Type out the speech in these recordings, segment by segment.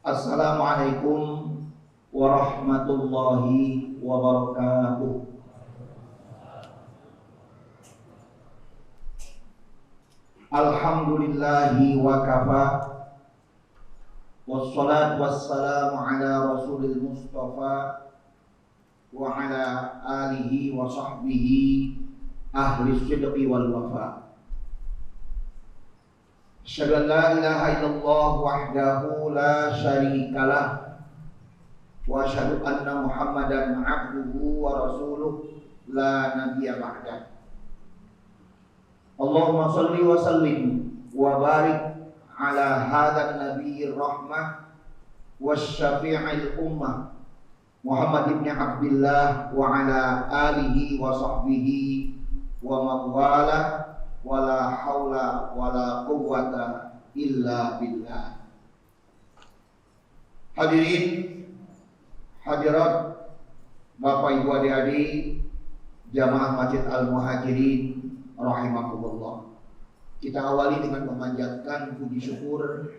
Assalamualaikum warahmatullahi wabarakatuh. Alhamdulillahi wa kafa, wassalatu wassalamu ala rasulil mustafa wa ala alihi wa sahbihi ahli sidqi wal wafa. Asyhadu an la ilaha illallah wahdahu la syarikalah wa asyhadu anna Muhammadan abduhu wa rasuluh la nabiyya ba'dah. Allahumma shalli wa sallim wa barik ala hadzal nabiyyir rahmah wasyafi'il ummah Muhammad ibn Abdullah wa ala alihi wa sahbihi wa mawala wala haula wala quwwata illa billah. Hadirin hadirat, Bapak Ibu adik-adik jamaah Masjid Al-Muhajirin rahimakumullah. Kita awali dengan memanjatkan puji syukur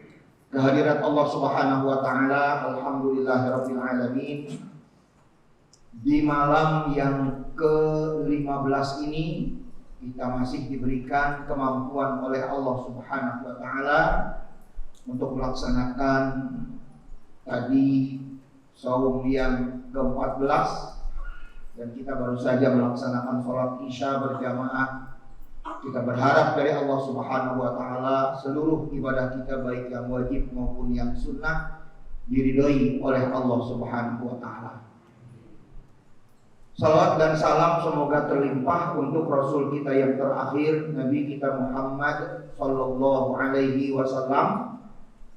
kehadirat Allah Subhanahu wa taala. Alhamdulillahirabbil alamin. Di malam yang ke-15 ini kita masih diberikan kemampuan oleh Allah Subhanahu wa taala untuk melaksanakan tadi saum yang ke-14, dan kita baru saja melaksanakan sholat Isya berjamaah. Kita berharap dari Allah Subhanahu wa taala seluruh ibadah kita baik yang wajib maupun yang sunnah diridhoi oleh Allah Subhanahu wa taala. Salawat dan salam semoga terlimpah untuk Rasul kita yang terakhir, Nabi kita Muhammad sallallahu alaihi wasallam,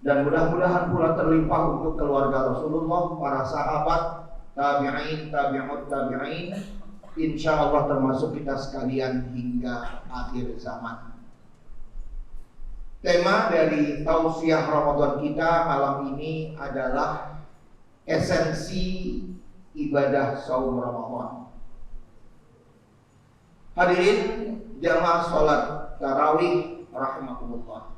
dan mudah-mudahan pula terlimpah untuk keluarga Rasulullah, para sahabat, tabi'in, tabi'ut tabi'in, insyaallah termasuk kita sekalian hingga akhir zaman. Tema dari tausiah Ramadan kita malam ini adalah esensi ibadah saum Ramadan. Hadirin jamaah salat tarawih rahimakumullah.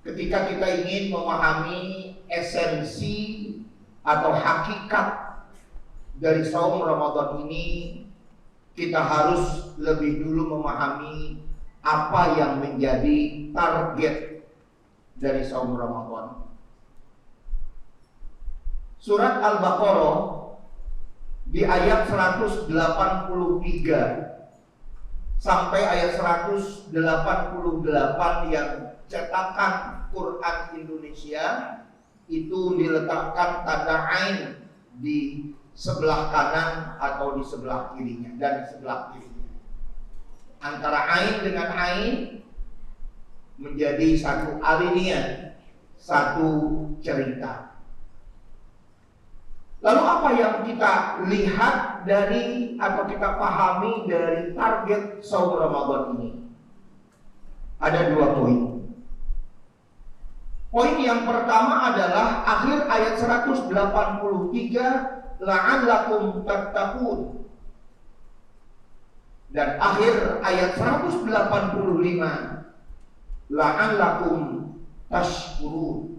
Ketika kita ingin memahami esensi atau hakikat dari saum Ramadan ini, kita harus lebih dulu memahami apa yang menjadi target dari saum Ramadan. Surat Al-Baqarah di ayat 183 sampai ayat 188 yang cetakan Quran Indonesia itu diletakkan tanda ain di sebelah kanan atau di sebelah kirinya dan di sebelah kirinya. Antara ain dengan ain menjadi satu alinea, satu cerita. Lalu apa yang kita lihat dari atau kita pahami dari target saum Ramadan ini? Ada dua poin. Poin yang pertama adalah akhir ayat 183, la'allakum tattaqun. Dan akhir ayat 185, la'allakum tashkurun.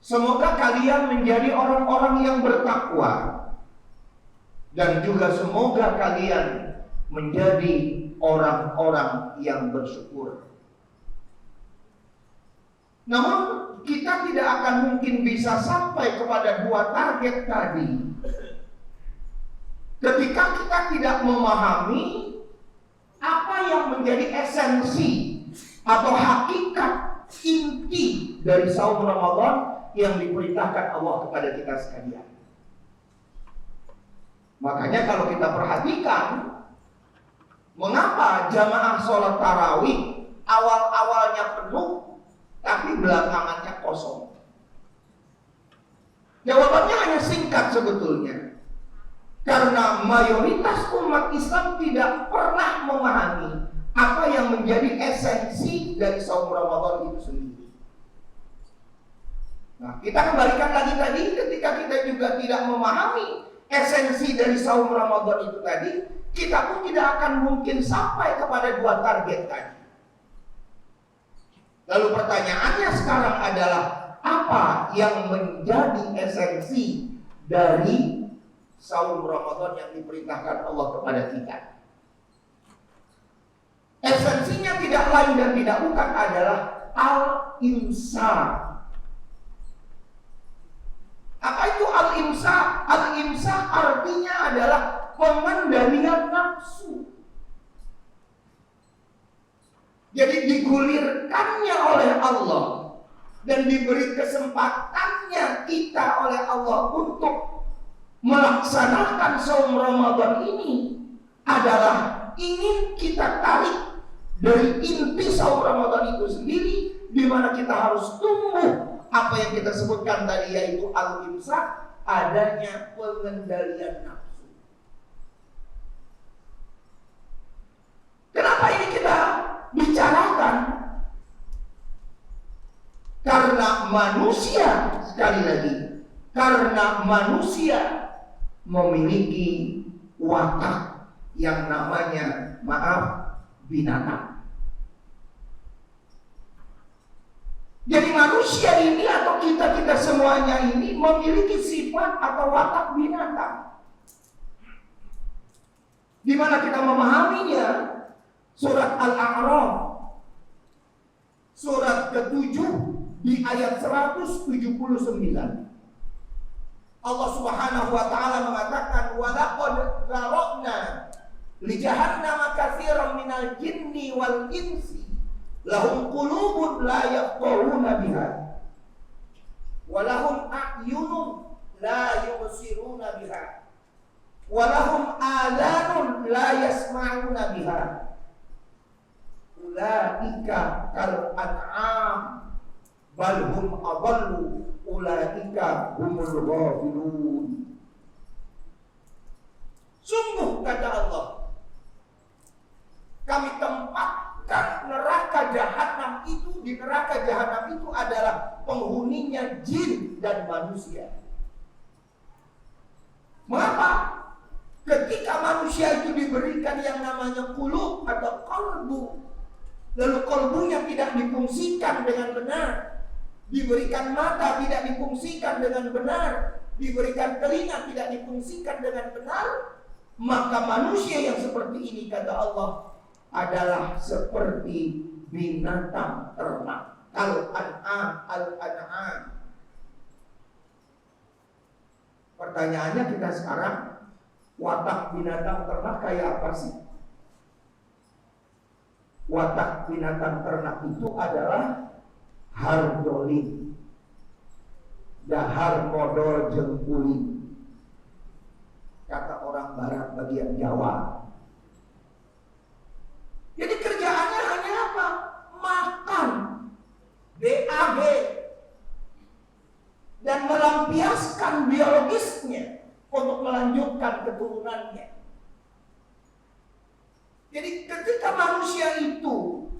Semoga kalian menjadi orang-orang yang bertakwa, dan juga semoga kalian menjadi orang-orang yang bersyukur. Namun kita tidak akan mungkin bisa sampai kepada dua target tadi ketika kita tidak memahami apa yang menjadi esensi atau hakikat inti dari saum Ramadan yang diperintahkan Allah kepada kita sekalian. Makanya kalau kita perhatikan, mengapa jamaah sholat tarawih awal-awalnya penuh tapi belakangannya kosong? Jawabannya hanya singkat sebetulnya. Karena mayoritas umat Islam tidak pernah memahami apa yang menjadi esensi dari saum Ramadan itu sendiri. Nah, kita kembalikan lagi tadi, ketika kita juga tidak memahami esensi dari saum Ramadan itu tadi, kita pun tidak akan mungkin sampai kepada dua target tadi. Lalu pertanyaannya sekarang adalah, apa yang menjadi esensi dari saum Ramadan yang diperintahkan Allah kepada kita? Esensinya tidak lain dan tidak bukan adalah al-imsak. Apa itu al-imsak? Al-imsak artinya adalah pengendalian nafsu. Jadi digulirkannya oleh Allah dan diberi kesempatannya kita oleh Allah untuk melaksanakan saum Ramadan ini adalah ingin kita tarik dari inti saum Ramadan itu sendiri, di mana kita harus tumbuh apa yang kita sebutkan tadi, yaitu al-imsak, adanya pengendalian nafsu. Kenapa ini kita bicarakan? Karena manusia, sekali lagi, karena manusia memiliki watak yang namanya, binatang. Jadi manusia ini atau kita semuanya ini memiliki sifat atau watak binatang. Di mana kita memahaminya? Surat Al-A'raf, surat ke-7 di ayat 179. Allah Subhanahu wa taala mengatakan, "Wa laqad zara'na li jahannama katsiran minal jinni wal insi lahum qulubun la yafqahuna biha wa lahum a'yunun la yubsiruna biha wa lahum adhanun la yasma'una biha ulaika kal an'am bal hum adallu ulaika humul ghafilun." Sungguh, kata Allah, kami tempatkan neraka jahanam itu, di neraka jahanam itu adalah penghuninya jin dan manusia. Mengapa? Ketika manusia itu diberikan yang namanya qulub atau qalbu, lalu qalbunya tidak difungsikan dengan benar, diberikan mata tidak difungsikan dengan benar, diberikan telinga tidak difungsikan dengan benar, maka manusia yang seperti ini, kata Allah, adalah seperti binatang ternak. Al-an'am. Pertanyaannya kita sekarang, watak binatang ternak kayak apa sih? Watak binatang ternak itu adalah hardolin, dahar modal jengkulin, kata orang barat bagian Jawa. Jadi kerjaannya hanya apa? Makan, BAB, dan melampiaskan biologisnya untuk melanjutkan keturunannya. Jadi ketika manusia itu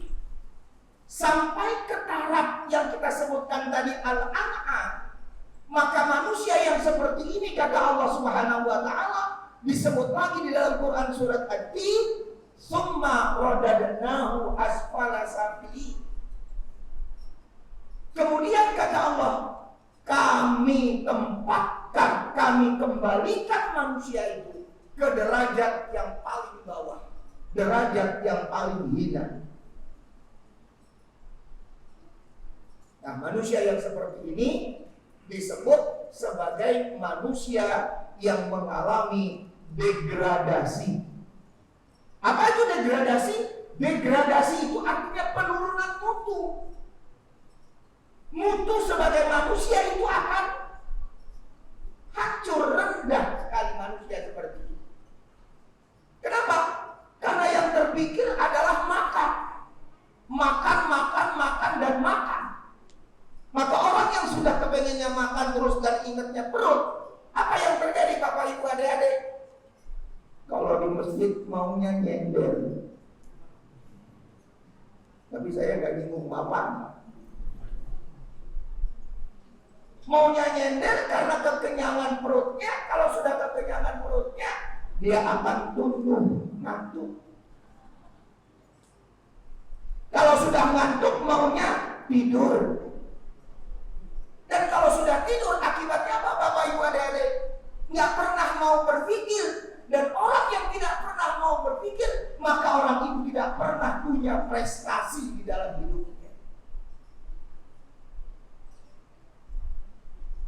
sampai ke taraf yang kita sebutkan tadi al-an'am, maka manusia yang seperti ini, kata Allah Subhanahu wa taala, disebut lagi di dalam Quran surat At-Tin, summa radadnahu asfala safilin. Kemudian kata Allah, kami tempatkan, kami kembalikan manusia itu ke derajat yang paling bawah, derajat yang paling hina. Nah, manusia yang seperti ini disebut sebagai manusia yang mengalami degradasi. Apa itu degradasi? Degradasi itu artinya penurunan mutu. Mutu sebagai manusia itu akan hancur, rendah sekali manusia seperti ini. Kenapa? Karena yang terpikir adalah makan. Makan, dan makan. Maka orang yang sudah kepengennya makan terus dan ingatnya perut, apa yang terjadi Bapak Ibu adik-adik? Kalau di masjid maunya nyender. Tapi saya gak nyinggung Bapak. Maunya nyender karena kekenyangan perutnya. Kalau sudah kekenyangan perutnya, dia akan tunduk, ngantuk. Kalau sudah ngantuk, maunya tidur. Dan kalau sudah tidur, akibatnya apa Bapak Ibu adik-adik? Nggak pernah mau berpikir. Dan orang yang tidak pernah mau berpikir, maka orang itu tidak pernah punya prestasi di dalam hidupnya.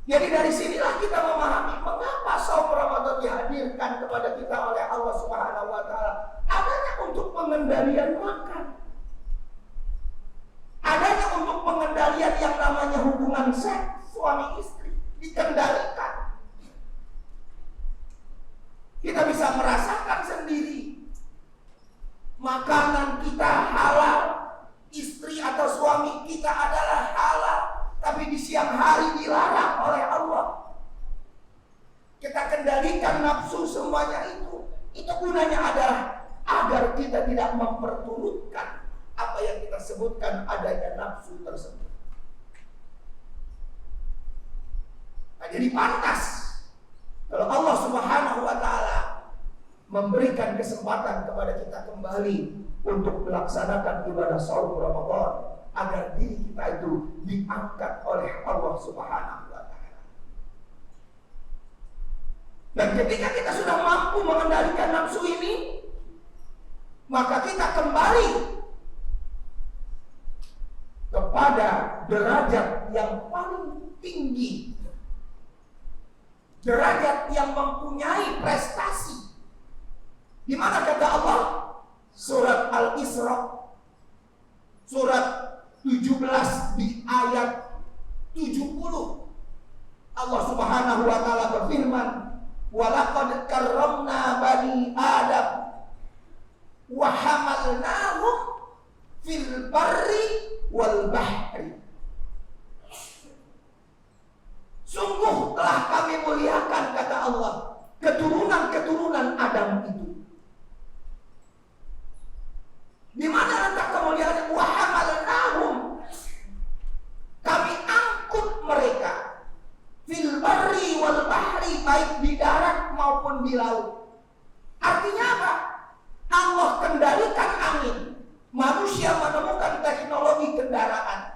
Jadi dari sinilah kita memahami mengapa saum Ramadan dihadirkan kepada kita oleh Allah Subhanahu wa taala. Adanya untuk pengendalian makan. Adanya untuk pengendalian yang namanya hubungan seks suami istri dikendalikan. Kita bisa merasakan sendiri makanan kita halal, istri atau suami kita adalah halal, tapi di siang hari dilarang oleh Allah. Kita kendalikan nafsu semuanya itu. Itu gunanya adalah agar kita tidak memperturutkan apa yang kita sebutkan adanya nafsu tersebut. Nah, jadi pantas kalau Allah Subhanahu wa taala memberikan kesempatan kepada kita kembali untuk melaksanakan ibadah saum Ramadan agar diri kita itu diangkat oleh Allah Subhanahu wa taala. Dan ketika kita sudah mampu mengendalikan nafsu ini, maka kita kembali kepada derajat yang paling tinggi, derajat yang mempunyai prestasi. Di mana kata Allah? Surat Al-Isra surat 17 di ayat 70. Allah Subhanahu wa taala berfirman, "Wa laqad karramna bani Adam wa hamalnahum fil barri wal bahri." Sungguh telah kami muliakan, kata Allah, keturunan-keturunan Adam itu. Di mana letak kemuliaan? Wa hamalnahum, kami angkut mereka fil barri wal bahri, baik di darat maupun di laut. Artinya apa? Allah kendalikan angin. Manusia menemukan teknologi kendaraan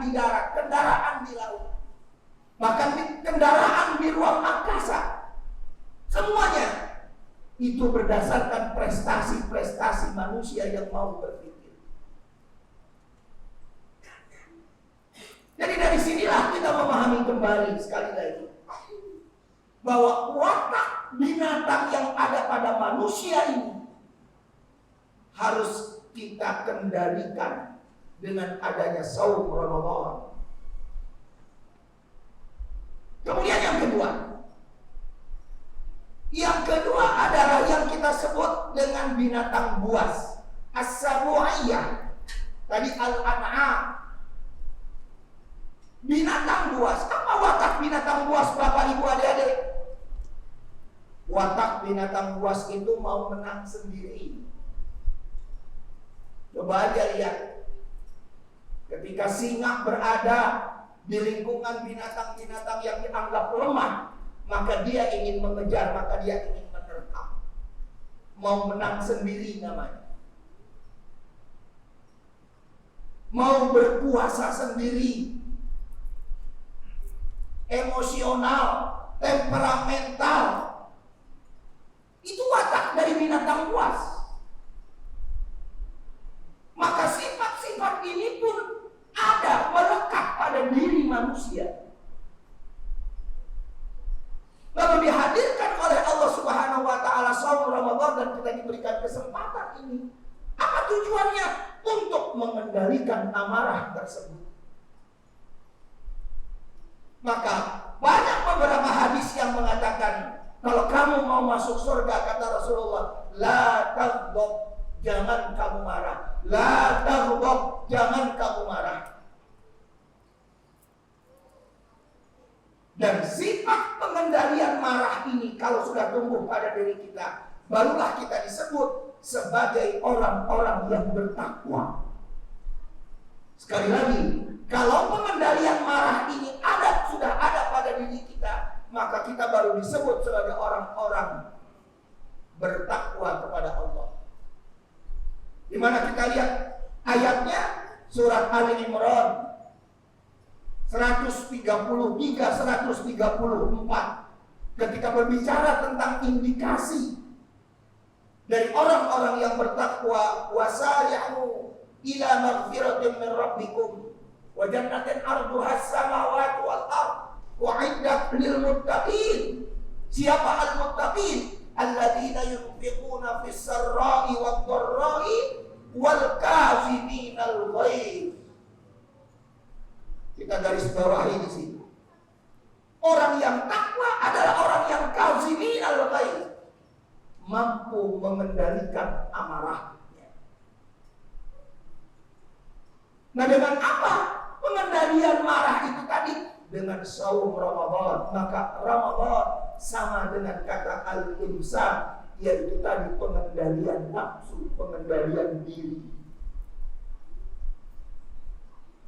di darat, kendaraan di laut, bahkan kendaraan di ruang angkasa. Semuanya itu berdasarkan prestasi-prestasi manusia yang mau berpikir. Jadi dari sinilah kita memahami kembali sekali lagi bahwa watak binatang yang ada pada manusia ini harus kita kendalikan dengan adanya saum Ramadan. Kemudian yang kedua adalah yang kita sebut dengan binatang buas, as-sabu'iyah. Tadi al-an'am. Binatang buas. Apa watak binatang buas, Bapak Ibu adik-adik? Watak binatang buas itu mau menang sendiri. Coba aja lihat. Ketika singa berada di lingkungan binatang-binatang yang dianggap lemah, maka dia ingin mengejar, maka dia ingin menerkam. Mau menang sendiri namanya. Mau berkuasa sendiri. Emosional, temperamental. Itu watak dari binatang buas. Maka sifat-sifat ini pun ada, melekat pada diri manusia. Lalu dihadirkan oleh Allah Subhanahu wa taala saum Ramadan dan kita diberikan kesempatan ini. Apa tujuannya? Untuk mengendalikan amarah tersebut. Maka banyak beberapa hadis yang mengatakan, kalau kamu mau masuk surga, kata Rasulullah, la taghdab, jangan kamu marah. La taghdab, jangan kamu marah. Dan sifat pengendalian marah ini kalau sudah tumbuh pada diri kita, barulah kita disebut sebagai orang-orang yang bertakwa. Sekali lagi, kalau pengendalian marah ini sudah ada pada diri kita, maka kita baru disebut sebagai orang-orang bertakwa kepada Allah. Di mana kita lihat ayatnya, surat Ali Imran 133 134 ketika berbicara tentang indikasi dari orang-orang yang bertakwa, wasari'u ila maghfiratin min rabbikum wa jannatin arduha as-samawati wal ard wa'iddat lil muttaqin. Siapa al-muttaqin? Alladzina yunfiquna fis sarra'i wad dharra'i wal kaziminal ghaidh. Kita garis bawahi di sini. Orang yang takwa adalah orang yang kaziminal ghaidh, mampu mengendalikan amarahnya. Nah, dengan apa pengendalian marah itu tadi? Dengan saum Ramadan. Maka Ramadan sama dengan kata al-imsak, yaitu tadi pengendalian nafsu, pengendalian diri.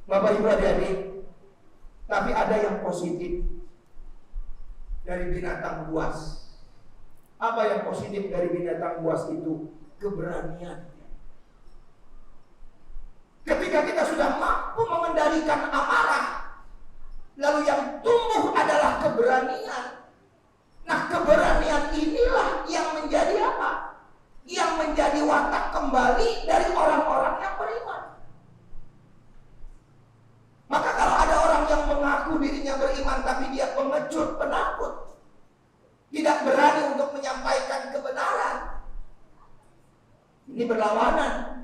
Bapak Ibu adik-adik, tapi ada yang positif dari binatang buas. Apa yang positif dari binatang buas itu? Keberanian. Ketika kita sudah mampu mengendalikan amarah, lalu yang tumbuh adalah keberanian. Nah, keberanian inilah yang menjadi apa? Yang menjadi watak kembali dari orang-orang yang beriman. Maka kalau ada orang yang mengaku dirinya beriman tapi dia pengecut, penakut, tidak berani untuk menyampaikan kebenaran, ini berlawanan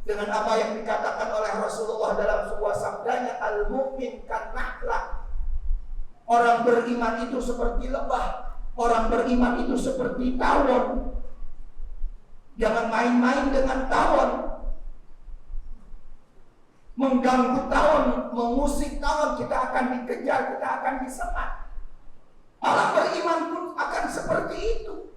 dengan apa yang dikatakan oleh Rasulullah dalam sebuah sabdanya, al-mu'min kan-nahlah. Orang beriman itu seperti lebah, orang beriman itu seperti tawon. Jangan main-main dengan tawon. Mengganggu tawon, mengusik tawon, kita akan dikejar, kita akan disemat. Orang beriman pun akan seperti itu.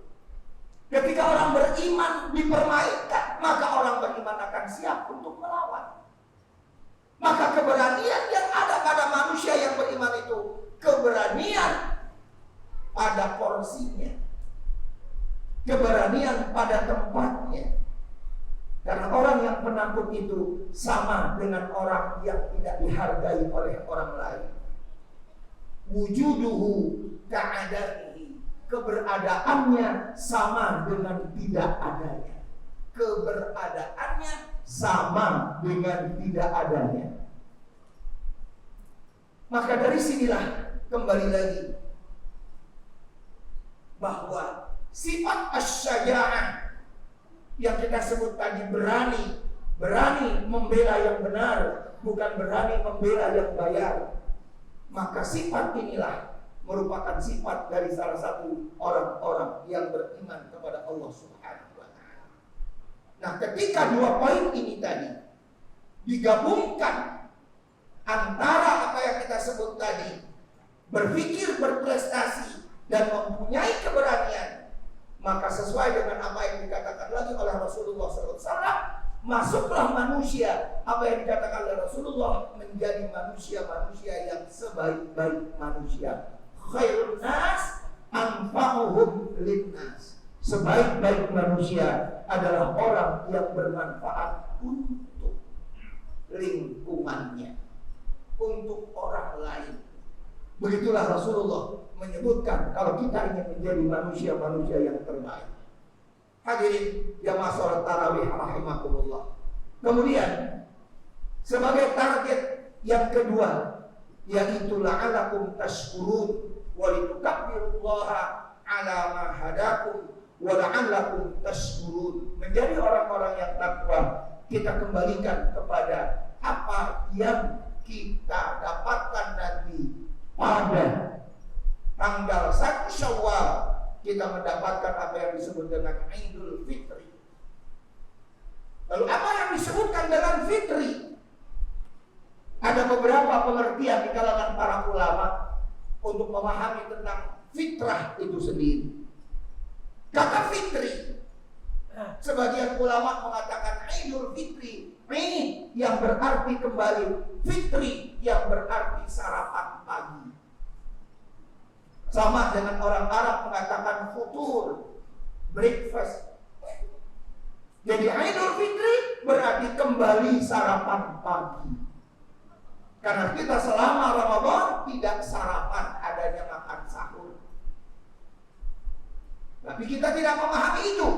Ketika orang beriman dipermainkan, maka orang beriman akan siap untuk melawan. Maka keberanian yang ada pada manusia yang beriman itu keberanian pada porsinya, keberanian pada tempatnya. Karena orang yang penakut itu sama dengan orang yang tidak dihargai oleh orang lain. Wujuduhu ka'adamihi, keberadaannya sama dengan tidak adanya. Keberadaannya sama dengan tidak adanya. Maka dari sinilah kembali lagi bahwa sifat asy-syaja'ah yang kita sebut tadi, berani membela yang benar, bukan berani membela yang bayar. Maka sifat inilah merupakan sifat dari salah satu orang-orang yang beriman kepada Allah Subhanahu wa ta'ala. Nah, ketika dua poin ini tadi digabungkan antara apa yang kita sebut tadi, berpikir berprestasi dan mempunyai keberanian, maka sesuai dengan apa yang dikatakan lagi oleh Rasulullah SAW, masuklah manusia, apa yang dikatakan oleh Rasulullah, menjadi manusia-manusia yang sebaik-baik manusia. Khairun nas anfa'uhum linnas. Sebaik-baik manusia adalah orang yang bermanfaat untuk lingkungannya, untuk orang lain. Begitulah Rasulullah menyebutkan kalau kita ingin menjadi manusia-manusia yang terbaik. Hadirin jamaah salat tarawih rahimakumullah. Kemudian sebagai target yang kedua, yaitu la'alakum tashkurun wa litukabbirullaha ala ma hadakum wa la'alakum tashkurun. Menjadi orang-orang yang takwa, kita kembalikan kepada apa yang kita dapatkan nanti pada tanggal 1 Syawal. Kita mendapatkan apa yang disebut dengan Idul Fitri. Lalu apa yang disebutkan dengan Fitri? Ada beberapa pengertian di kalangan para ulama untuk memahami tentang fitrah itu sendiri. Kata Fitri, sebagian ulama mengatakan Idul Fitri, yang berarti kembali, Fitri yang berarti sarapan pagi. Sama dengan orang Arab mengatakan futur, breakfast. Jadi Idul Fitri berarti kembali sarapan pagi. Karena kita selama Ramadan tidak sarapan, adanya makan sahur. Tapi kita tidak memahami itu.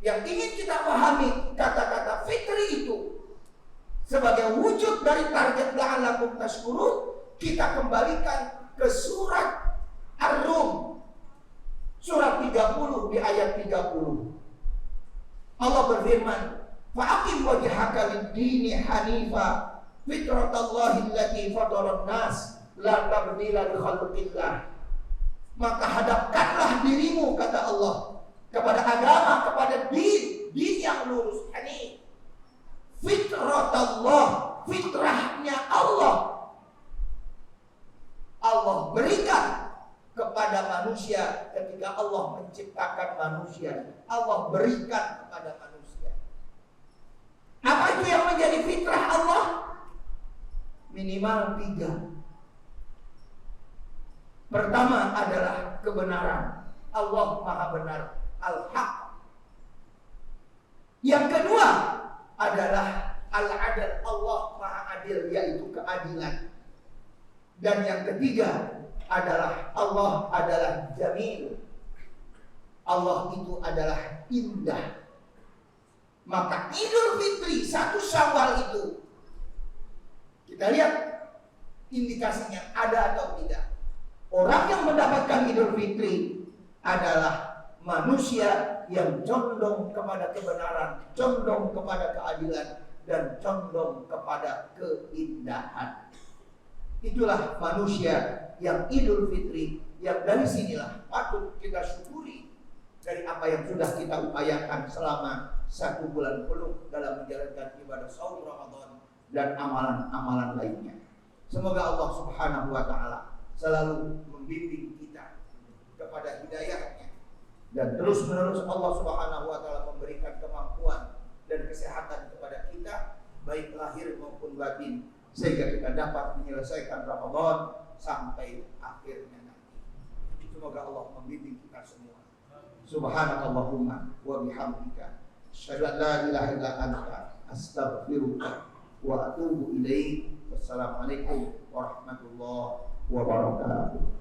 Yang ingin kita pahami kata-kata fitri itu sebagai wujud dari target la'allakum tashkurun, kita kembalikan ke surat Ar-Rum, surat 30 di ayat 30. Allah berfirman, fa'aqim wajhaka lid-dini hanifa fitratallahi allati fataran nas la tabdila li khalqillah. Maka hadapkanlah dirimu, kata Allah, kepada agama, kepada din yang lurus, hanif. Fitratallah, fitrahnya Allah. Allah berikan kepada manusia ketika Allah menciptakan manusia. Allah berikan kepada manusia. Apa itu yang menjadi fitrah Allah? Minimal 3. Pertama adalah kebenaran. Allah Maha Benar, Al-Haq. Yang kedua adalah Al-Adil, Allah Maha Adil, yaitu keadilan. Dan yang ketiga adalah Allah adalah Jamil. Allah itu adalah indah. Maka Idul Fitri 1 Syawal itu kita lihat indikasinya ada atau tidak. Orang yang mendapatkan Idul Fitri adalah manusia yang condong kepada kebenaran, condong kepada keadilan, dan condong kepada keindahan. Itulah manusia yang Idul Fitri, yang dari sinilah patut kita syukuri dari apa yang sudah kita upayakan selama 1 bulan penuh dalam menjalankan ibadah saum Ramadan dan amalan-amalan lainnya. Semoga Allah Subhanahu wa Ta'ala selalu membimbing kita kepada hidayahnya, dan terus-menerus Allah Subhanahu wa Ta'ala memberikan kemampuan dan kesehatan kepada kita, baik lahir maupun batin, sehingga kita dapat menyelesaikan Ramadan sampai akhirnya nanti. Semoga Allah membimbing kita semua. Subhanakallahumma wa bihamdika asyhadu an la ilaha illa anta astaghfiruka wa atubu ilaik. Wassalamualaikum warahmatullahi wabarakatuh.